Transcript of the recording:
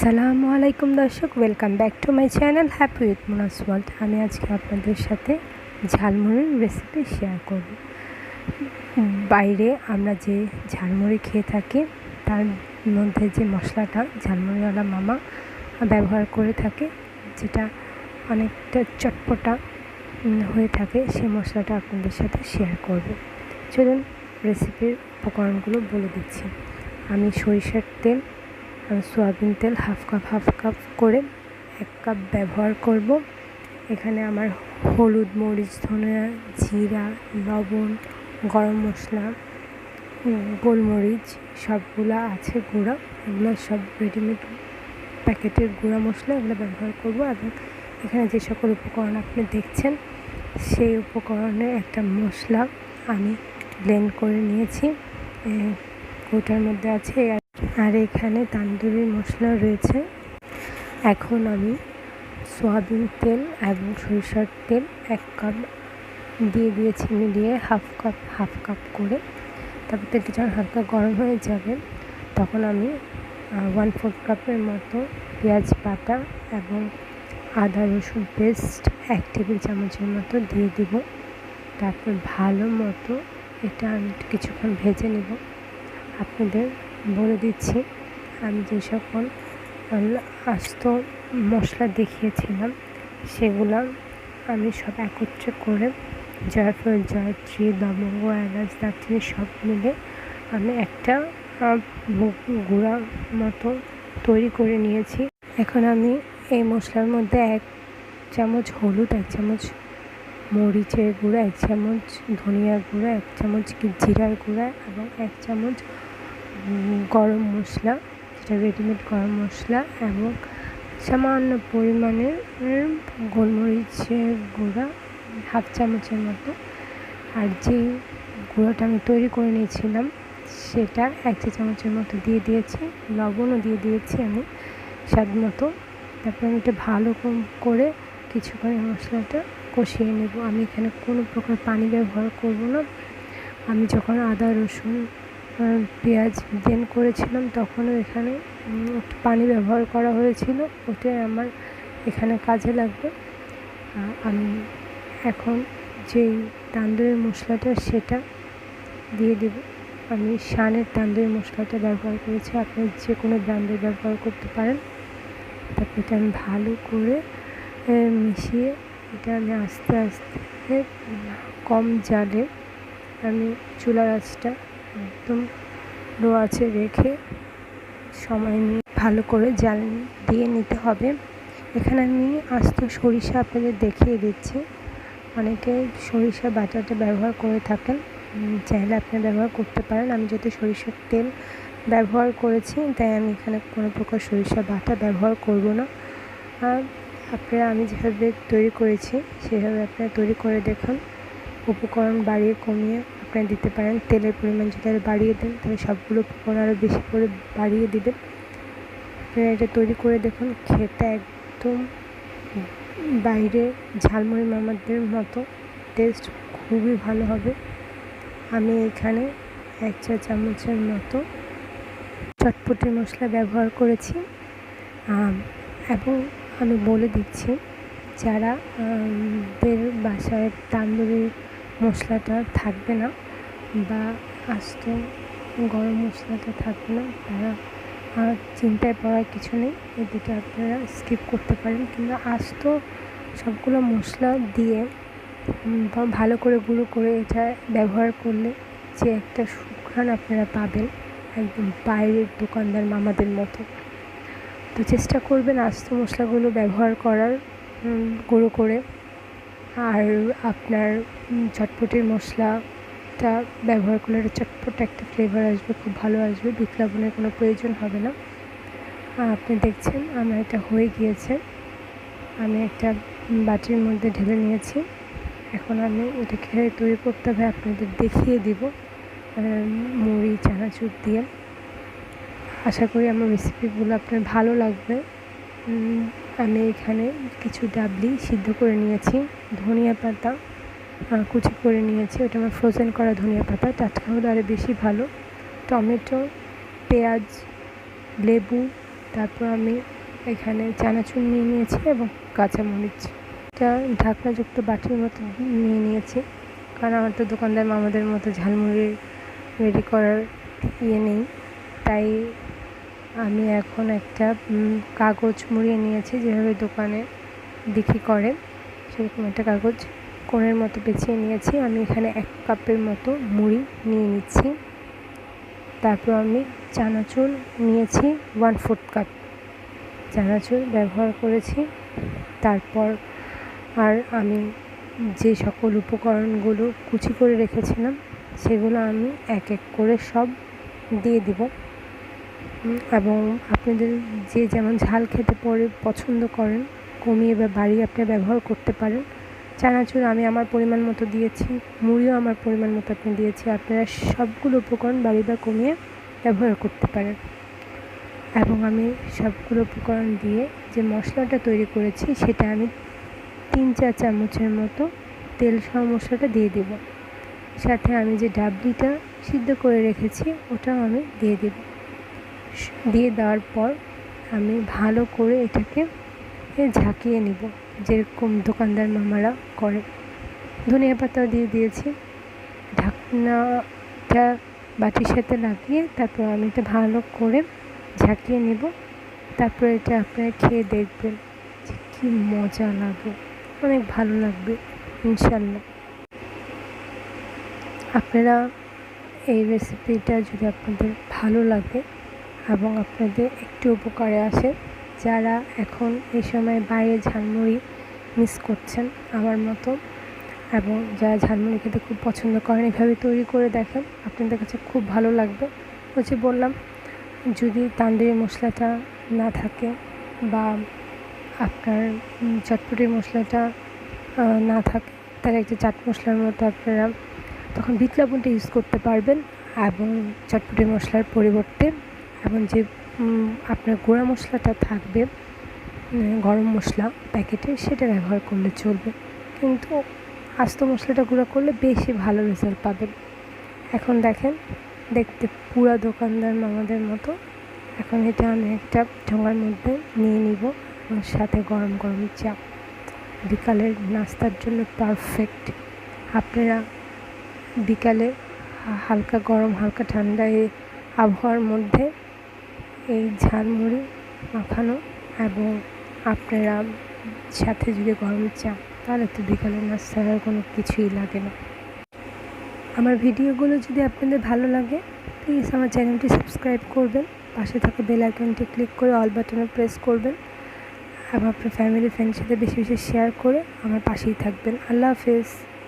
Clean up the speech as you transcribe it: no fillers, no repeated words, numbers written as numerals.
আসসালামু আলাইকুম দর্শক, welcome back to my channel happy with Monas world. আমি আজকে আপনাদের সাথে ঝালমুড়ির রেসিপি শেয়ার করব। বাইরে আমরা যে ঝালমুড়ি খেয়ে থাকি তার মধ্যে যে মশলাটা ঝালমুড়িওয়ালা মামা ব্যবহার করে থাকে, যেটা অনেকটা চটপটা হয়ে থাকে, সেই মশলাটা আপনাদের সাথে শেয়ার করব। চলুন রেসিপির উপকরণগুলো বলে দিচ্ছি। আমি সরিষার তেল আর সয়াবিন তেল হাফ কাপ করে 1 কাপ ব্যবহার করব। এখানে আমার হলুদ, মরিচ, ধনিয়া, জিরা, লবণ, গরম মশলা, গোলমরিচ সবগুলো আছে গুঁড়া। এগুলো সব রেডিমেড প্যাকেটের গুঁড়া মশলা, এগুলো ব্যবহার করব। এবং এখানে যে সকল উপকরণ আপনি দেখছেন সেই উপকরণের একটা মশলা আমি ব্লেন্ড করে নিয়েছি, ওটার মধ্যে আছে। আর এখানে তান্দুরি মশলা রয়েছে। এখন আমি সয়াবিন তেল এবং সরিষার তেল 1 কাপ দিয়ে দিয়েছি, মিলিয়ে হাফ কাপ করে। তারপর তেলটা যখন হালকা গরম হয়ে যাবে তখন আমি 1/4 কাপের মতো পেঁয়াজ বাটা এবং আদা রসুন পেস্ট 1 টেবিল চামচের মতো দিয়ে দিব। তারপর ভালো মতো এটা আমি কিছুক্ষণ ভেজে নেব। আপনাদের বলে দিচ্ছি, আমি যে সকল আস্ত মশলা দেখিয়েছিলাম সেগুলো আমি সব একত্রে করে জয়ফল, জয়ত্রী, লবঙ্গ, এলাচ, দারচিনি সব মিলে আমি একটা গুঁড়া মতো তৈরি করে নিয়েছি। এখন আমি এই মশলার মধ্যে 1 চামচ হলুদ, 1 চামচ মরিচের গুঁড়া, 1 চামচ ধনিয়ার গুঁড়া, 1 চামচ জিরার গুঁড়া এবং 1 চামচ গরম মশলা, যেটা রেডিমেড গরম মশলা, এবং সামান্য পরিমাণের গোলমরিচের গুঁড়া হাফ চামচের মতো। আর যে গুঁড়োটা আমি তৈরি করে নিয়েছিলাম সেটা 1 চা চামচের মতো দিয়ে দিয়েছি। লবণও দিয়ে দিয়েছি আমি স্বাদ মতো। তারপরে আমি এটা ভালো করে কিছুক্ষণ এই মশলাটা কষিয়ে নেব। আমি এখানে কোনো প্রকার পানি ব্যবহার করব না। আমি যখন আদা রসুন পেঁয়াজ ব্লেন্ড করেছিলাম তখনও এখানে একটু পানি ব্যবহার করা হয়েছিল, ওটাই আমার এখানে কাজে লাগবে। আমি এখন যেই তান্দুরি মশলাটা সেটা দিয়ে দেব। আমি শানের তান্দুরি মশলাটা ব্যবহার করেছি, আপনি যে কোনো ব্র্যান্ডের ব্যবহার করতে পারেন। তারপর এটা আমি ভালো করে মিশিয়ে এটা আমি আস্তে আস্তে কম জালে আমি চুলার আঁচটা একদম লো আঁচে রেখে সময় নিয়ে ভালো করে জাল দিয়ে নিতে হবে। এখানে আমি আস্ত সরিষা আপনাদের দেখিয়ে দিচ্ছি। অনেকে সরিষা বাটাটা ব্যবহার করে থাকেন, চাইলে আপনি ব্যবহার করতে পারেন। আমি যেহেতু সরিষার তেল ব্যবহার করেছি তাই আমি এখানে কোনো প্রকার সরিষা বাটা ব্যবহার করব না। আপনারা আমি যেভাবে তৈরি করেছি সেভাবে আপনারা তৈরি করে দেখুন। উপকরণ বাড়িয়ে কমিয়ে আপনারা দিতে পারেন। তেলের পরিমাণ যদি আরও বাড়িয়ে দেন তাহলে সবগুলো উপকরণ আরও বেশি করে বাড়িয়ে দেবেন। আপনারা এটা তৈরি করে দেখুন, খেতে একদম বাইরে ঝালমুড়ি মামাদের মতো টেস্ট খুবই ভালো হবে। আমি এখানে 1 চা চামচের মতো চটপটি মশলা ব্যবহার করেছি। এবং আমি বলে দিচ্ছি, যারা বাসায় তান্দুরি মশলাটা থাকবে না বা আস্ত গরম মশলাটা থাকবে না, তারা চিন্তায় পড়ার কিছু নেই, এই দুটো আপনারা স্কিপ করতে পারেন। কিন্তু আস্ত সবগুলো মশলা দিয়ে ভালো করে গুঁড়ো করে এটা ব্যবহার করলে যে একটা সুঘ্রাণ আপনারা পাবেন একদম বাইরের দোকানদার মামাদের মতো। তো চেষ্টা করবেন আস্ত মশলাগুলো ব্যবহার করার গুঁড়ো করে। আর আপনার চটপটির মশলাটা ব্যবহার করলে একটা চটপট একটা ফ্লেভার আসবে, খুব ভালো আসবে, বিট লবণের কোনো প্রয়োজন হবে না। আপনি দেখছেন আমার এটা হয়ে গিয়েছে। আমি একটা বাটির মধ্যে ঢেলে নিয়েছি। এখন আমি এটাকে তৈরি করতে হবে আপনাদের দেখিয়ে দিব মুড়ি চানাচুর দিয়ে। আশা করি আমার রেসিপিগুলো আপনার ভালো লাগবে। আমি এখানে কিছু ডাবলি সিদ্ধ করে নিয়েছি, ধনিয়া পাতা কুচি করে নিয়েছি, ওটা আমার ফ্রোজেন করা ধনিয়া পাতা, টাটকা হলে আরও বেশি ভালো। টমেটো, পেঁয়াজ, লেবু তারপর আমি এখানে চানাচুর নিয়ে নিয়েছি এবং কাঁচামরিচ। এটা ঢাকনাযুক্ত বাটির মতো নিয়ে নিয়েছি, কারণ আমার তো দোকানদার মামাদের মতো ঝালমুড়ি রেডি করার নেই। তাই আমি এখন একটা কাগজ মুড়িয়ে নিয়েছি, যেভাবে দোকানে বিক্রি করে সেরকম একটা কাগজ কোণের মতো পেঁচিয়ে নিয়েছি। আমি এখানে 1 কাপের মতো মুড়ি নিয়ে নিচ্ছি। তারপর আমি চানাচুর নিয়েছি 1/4 কাপ চানাচুর ব্যবহার করেছি। তারপর আর আমি যে সকল উপকরণগুলো কুচি করে রেখেছিলাম সেগুলো আমি এক এক করে সব দিয়ে দিব। এবং আপনাদের যে যেমন ঝাল খেতে পছন্দ করেন কমিয়ে বা বাড়িয়ে আপনি ব্যবহার করতে পারেন। চানাচুর আমি আমার পরিমাণ মতো দিয়েছি, মুড়িও আমার পরিমাণ মতো আপনি দিয়েছি। আপনারা সবগুলো উপকরণ বাড়িয়ে বা কমিয়ে ব্যবহার করতে পারেন। এবং আমি সবগুলো উপকরণ দিয়ে যে মশলাটা তৈরি করেছি সেটা আমি 3-4 চামচের মতো তেল সহ মশলাটা দিয়ে দেব। সাথে আমি যে ডাবলিটা সিদ্ধ করে রেখেছি ওটাও আমি দিয়ে দেব। দিয়ে দেওয়ার পর আমি ভালো করে এটাকে ঝাঁকিয়ে নিব, যেরকম দোকানদার মামারা করে। ধনিয়া পাতাও দিয়ে দিয়েছি। ঢাকনাটা বাটির সাথে লাগিয়ে তারপর আমি এটা ভালো করে ঝাঁকিয়ে নিব। তারপর এটা আপনারা খেয়ে দেখবেন যে কী মজা লাগে, অনেক ভালো লাগবে ইনশাল্লাহ। আপনারা এই রেসিপিটা যদি আপনাদের ভালো লাগে এবং আপনাদের একটু উপকারে আসে, যারা এখন এই সময় বাইরে ঝালমুড়ি মিস করছেন আমার মতো, এবং যারা ঝালমুড়ি খেতে খুব পছন্দ করেন, এভাবে তৈরি করে দেখেন, আপনাদের কাছে খুব ভালো লাগবে। হচ্ছে বললাম, যদি তান্দুরি মশলাটা না থাকে বা আপনার চটপটির মশলাটা না থাকে, তাহলে একটা চাট মশলার মতো আপনারা তখন বিট লবণটা ইউজ করতে পারবেন এবং চটপটির মশলার পরিবর্তে। এবং যে আপনার গুঁড়া মশলাটা থাকবে গরম মশলা প্যাকেটের, সেটা ব্যবহার করলে চলবে, কিন্তু আস্ত মশলাটা গুঁড়া করলে বেশি ভালো রেজাল্ট পাবেন। এখন দেখেন, দেখতে পুরা দোকানদার মামাদের মতো। এখন এটা আমি একটা ঠোঙার মধ্যে নিয়ে নিব, এবং সাথে গরম গরম চা, বিকালের নাস্তার জন্য পারফেক্ট। আপনারা বিকালে হালকা গরম হালকা ঠান্ডা এই আবহাওয়ার মধ্যে এই ঝালমুড়ি মাখানো এবং আপনারা সাথে যদি গরম চা, তাহলে তো বিকালের নাস্তার আর কোনো কিছুই লাগে না। আমার ভিডিওগুলো যদি আপনাদের ভালো লাগে, প্লিজ আমার চ্যানেলটি সাবস্ক্রাইব করবেন, পাশে থাকা বেল আইকনটি ক্লিক করে অল বাটনে প্রেস করবেন, এবং আপনার ফ্যামিলি ফ্রেন্ডের সাথে বেশি বেশি শেয়ার করে আমার পাশেই থাকবেন। আল্লাহ হাফেজ।